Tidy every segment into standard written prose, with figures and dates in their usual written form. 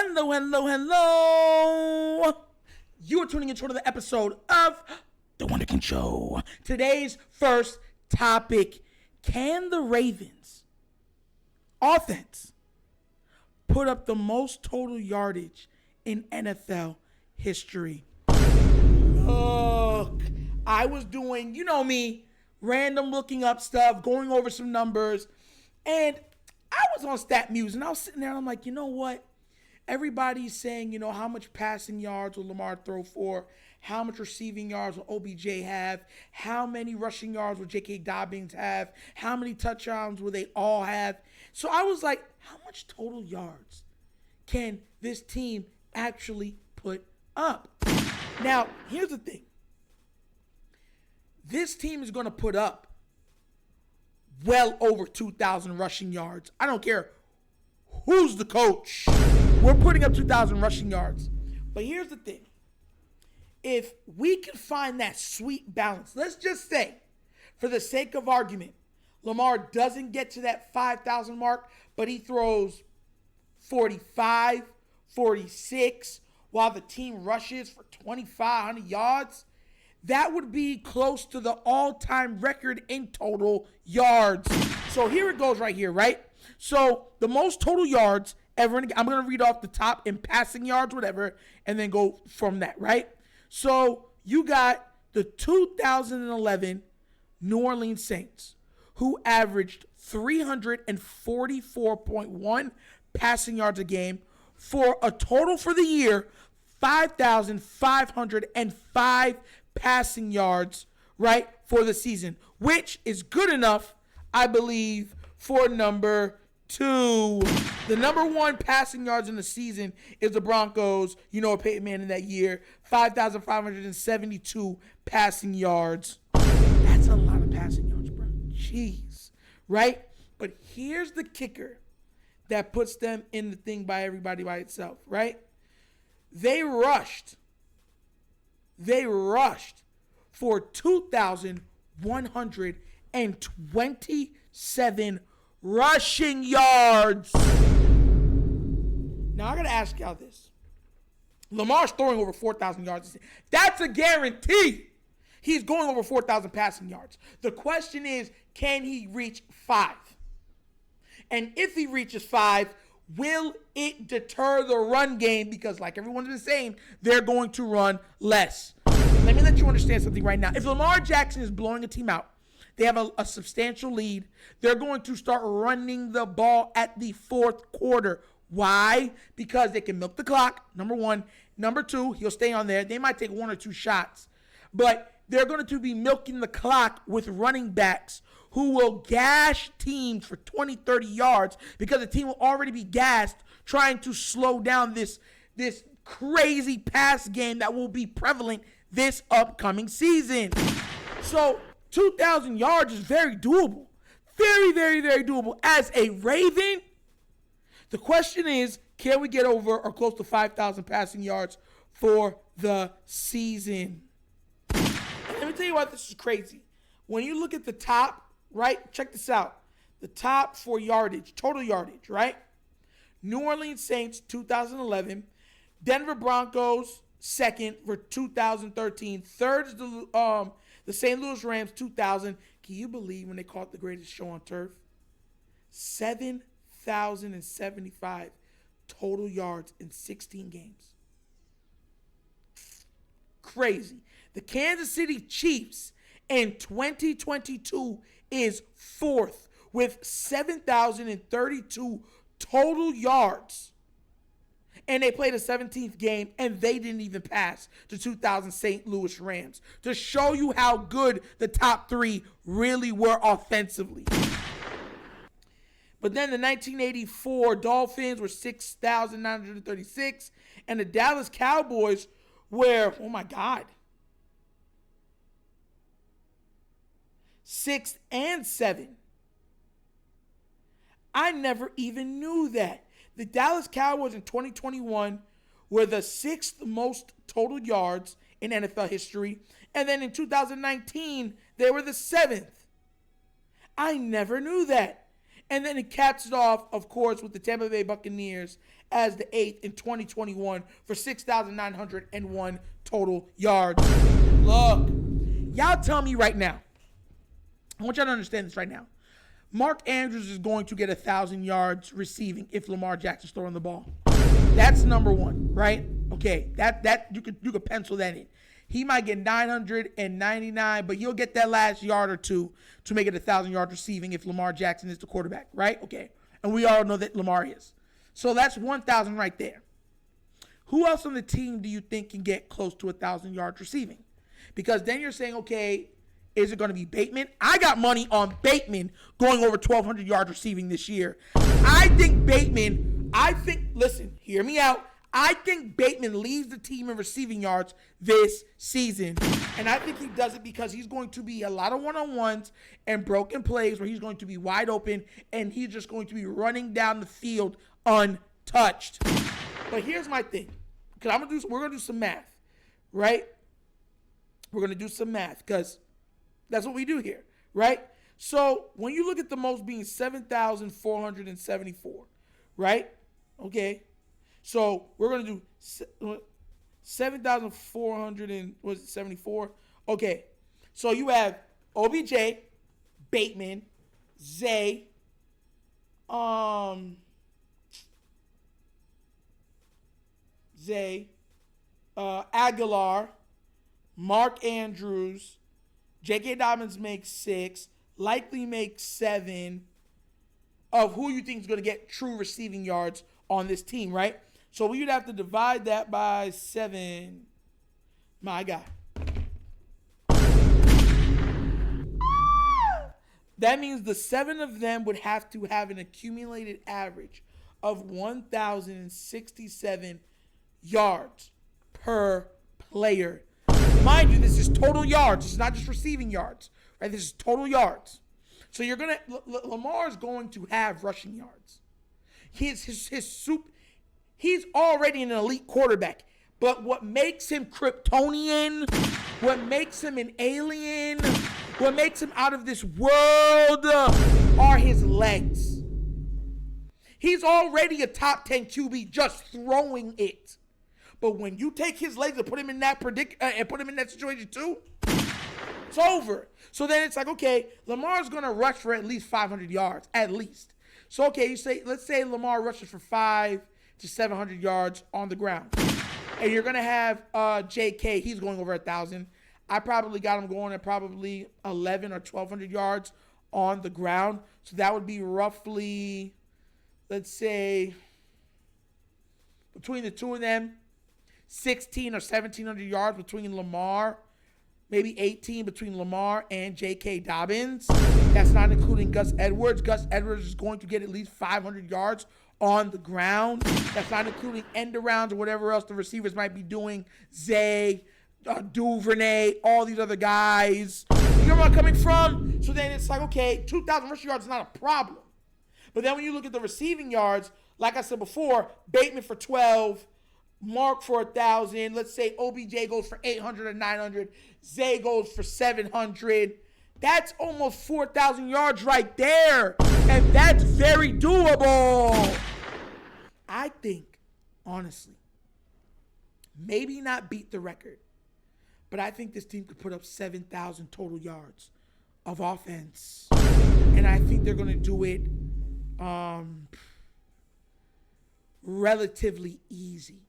Hello, hello, hello. You are tuning into another episode of The Wunderkind Show. Today's first topic: can the Ravens offense put up the most total yardage in NFL history? Look, I was doing, you know me, random looking up stuff, going over some numbers, and I was on StatMuse, and I was sitting there, and I'm like, you know what? Everybody's saying, you know, how much passing yards will Lamar throw for? How much receiving yards will OBJ have? How many rushing yards will J.K. Dobbins have? How many touchdowns will they all have? So I was like, how much total yards can this team actually put up? Now, here's the thing. This team is going to put up well over 2,000 rushing yards. I don't care who's the coach. We're putting up 2,000 rushing yards. But here's the thing. If we can find that sweet balance, let's just say, for the sake of argument, Lamar doesn't get to that 5,000 mark, but he throws 45, 46, while the team rushes for 2,500 yards, that would be close to the all-time record in total yards. So here it goes right here, right? So the most total yards ever, I'm going to read off the top in passing yards, whatever, and then go from that, right? So you got the 2011 New Orleans Saints, who averaged 344.1 passing yards a game for a total for the year, 5,505 passing yards, right, for the season, which is good enough, I believe, for number 2. The number 1 passing yards in the season is the Broncos, you know, Peyton Manning that year, 5,572 passing yards. That's a lot of passing yards, bro. Jeez, right? But here's the kicker that puts them in the thing by everybody by itself, right? They rushed for 2,127 rushing yards. Now, I got to ask y'all this. Lamar's throwing over 4,000 yards. That's a guarantee. He's going over 4,000 passing yards. The question is, can he reach 5? And if he reaches 5, will it deter the run game? Because like everyone's been saying, they're going to run less. Let me let you understand something right now. If Lamar Jackson is blowing a team out, they have a substantial lead, they're going to start running the ball at the fourth quarter. Why? Because they can milk the clock, number 1. Number 2, he'll stay on there. They might take 1 or 2 shots. But they're going to be milking the clock with running backs who will gash teams for 20, 30 yards because the team will already be gassed trying to slow down this crazy pass game that will be prevalent this upcoming season. So 2,000 yards is very doable. Very, very, very doable. As a Raven, the question is, can we get over or close to 5,000 passing yards for the season? And let me tell you why this is crazy. When you look at the top, right, check this out. The top for yardage, total yardage, right? New Orleans Saints, 2011. Denver Broncos, second for 2013. Third is the St. Louis Rams, 2000. Can you believe when they called it the greatest show on turf? 7,075 total yards in 16 games. Crazy. The Kansas City Chiefs in 2022 is 4th with 7,032 total yards. And they played a 17th game, and they didn't even pass the 2000 St. Louis Rams, to show you how good the top 3 really were offensively. But then the 1984 Dolphins were 6,936, and the Dallas Cowboys were, oh my God, 6th and 7th. I never even knew that. The Dallas Cowboys in 2021 were the 6th most total yards in NFL history. And then in 2019, they were the 7th. I never knew that. And then it caps it off, of course, with the Tampa Bay Buccaneers as the 8th in 2021 for 6,901 total yards. Look, y'all tell me right now. I want y'all to understand this right now. Mark Andrews is going to get 1,000 yards receiving if Lamar Jackson's throwing the ball. That's number one, right? Okay, that you could pencil that in. He might get 999, but you'll get that last yard or two to make it 1,000 yards receiving if Lamar Jackson is the quarterback, right? Okay, and we all know that Lamar is. So that's 1,000 right there. Who else on the team do you think can get close to 1,000 yards receiving? Because then you're saying, okay, is it going to be Bateman? I got money on Bateman going over 1,200 yards receiving this year. Listen, hear me out. I think Bateman leads the team in receiving yards this season. And I think he does it because he's going to be a lot of one-on-ones and broken plays where he's going to be wide open and he's just going to be running down the field untouched. But here's my thing. Because we're going to do some math, right? We're going to do some math because that's what we do here, right? So when you look at the most being 7,474, right? Okay. So we're going to do 7,474. Okay. So you have OBJ, Bateman, Zay, Aguilar, Mark Andrews, J.K. Dobbins makes 6, likely makes 7 of who you think is going to get true receiving yards on this team, right? So we would have to divide that by 7. My God. That means the 7 of them would have to have an accumulated average of 1,067 yards per player. Mind you, this is total yards. This is not just receiving yards, right? This is total yards. So Lamar is going to have rushing yards. He's already an elite quarterback. But what makes him Kryptonian, what makes him an alien, what makes him out of this world are his legs. He's already a top 10 QB just throwing it. But when you take his legs and put him in that situation too, it's over. So then it's like, okay, Lamar's going to rush for at least 500 yards, at least. So, okay, let's say Lamar rushes for 500 to 700 yards on the ground. And you're going to have J.K., he's going over 1,000. I probably got him going at probably 11 or 1,200 yards on the ground. So that would be roughly, let's say, between the two of them, 16 or 1,700 yards between Lamar, maybe 18 between Lamar and J.K. Dobbins. That's not including Gus Edwards. Gus Edwards is going to get at least 500 yards on the ground. That's not including end arounds or whatever else the receivers might be doing. Zay, Duvernay, all these other guys. You know where I'm coming from? So then it's like, okay, 2,000 rushing yards is not a problem. But then when you look at the receiving yards, like I said before, Bateman for 12, Mark for 1,000. Let's say OBJ goes for 800 or 900. Zay goes for 700. That's almost 4,000 yards right there. And that's very doable. I think, honestly, maybe not beat the record, but I think this team could put up 7,000 total yards of offense. And I think they're going to do it relatively easy.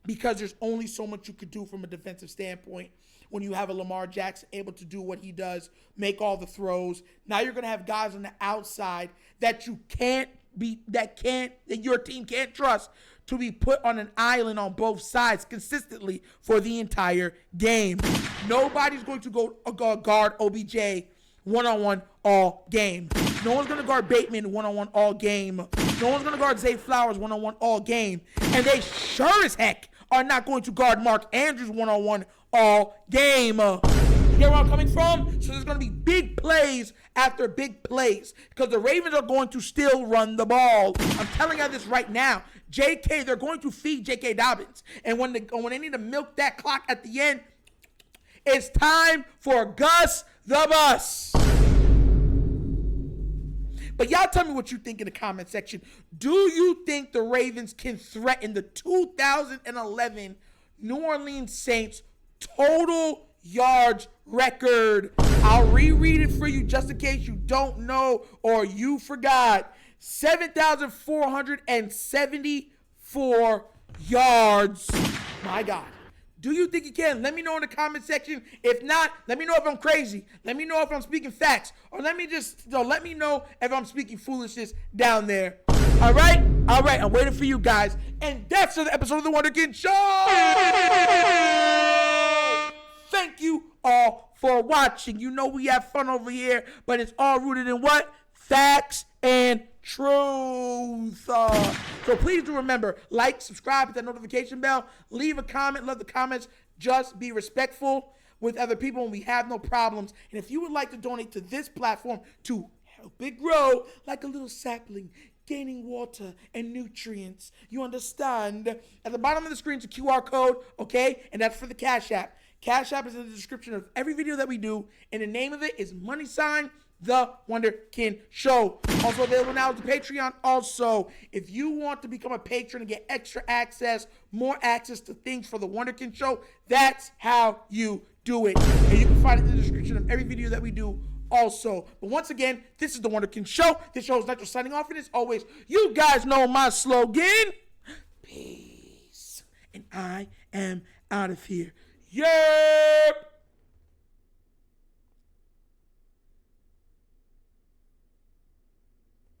Because there's only so much you could do from a defensive standpoint when you have a Lamar Jackson able to do what he does, make all the throws. Now you're going to have guys on the outside that your team can't trust to be put on an island on both sides consistently for the entire game. Nobody's going to go guard OBJ one-on-one all game. No one's going to guard Bateman one-on-one all game. No one's going to guard Zay Flowers one-on-one all game. And they sure as heck are not going to guard Mark Andrews one-on-one all game. You get where I'm coming from? So there's going to be big plays after big plays because the Ravens are going to still run the ball. I'm telling you this right now. J.K., they're going to feed J.K. Dobbins. And when they need to milk that clock at the end, it's time for Gus the Bus. But y'all tell me what you think in the comment section. Do you think the Ravens can threaten the 2011 New Orleans Saints total yards record? I'll reread it for you just in case you don't know or you forgot. 7,474 yards. My God. Do you think you can? Let me know in the comment section. If not, let me know if I'm crazy. Let me know if I'm speaking facts. Or let me know if I'm speaking foolishness down there. All right? All right. I'm waiting for you guys. And that's the episode of The Wunderkind Show. Thank you all for watching. You know we have fun over here, but it's all rooted in what? Facts and truth. So please do remember, like, subscribe, hit that notification bell, leave a comment. Love the comments. Just be respectful with other people, and we have no problems. And if you would like to donate to this platform to help it grow like a little sapling, gaining water and nutrients, you understand? At the bottom of the screen is a QR code, okay? And that's for the Cash App. Cash App is in the description of every video that we do, and the name of it is The Wunderkind Show. Also available now is the Patreon. Also, if you want to become a patron and get extra access, more access to things for The Wunderkind Show, that's how you do it. And you can find it in the description of every video that we do also. But once again, this is The Wunderkind Show. This show is Nitro signing off, and as always, you guys know my slogan. Peace. And I am out of here. Yep.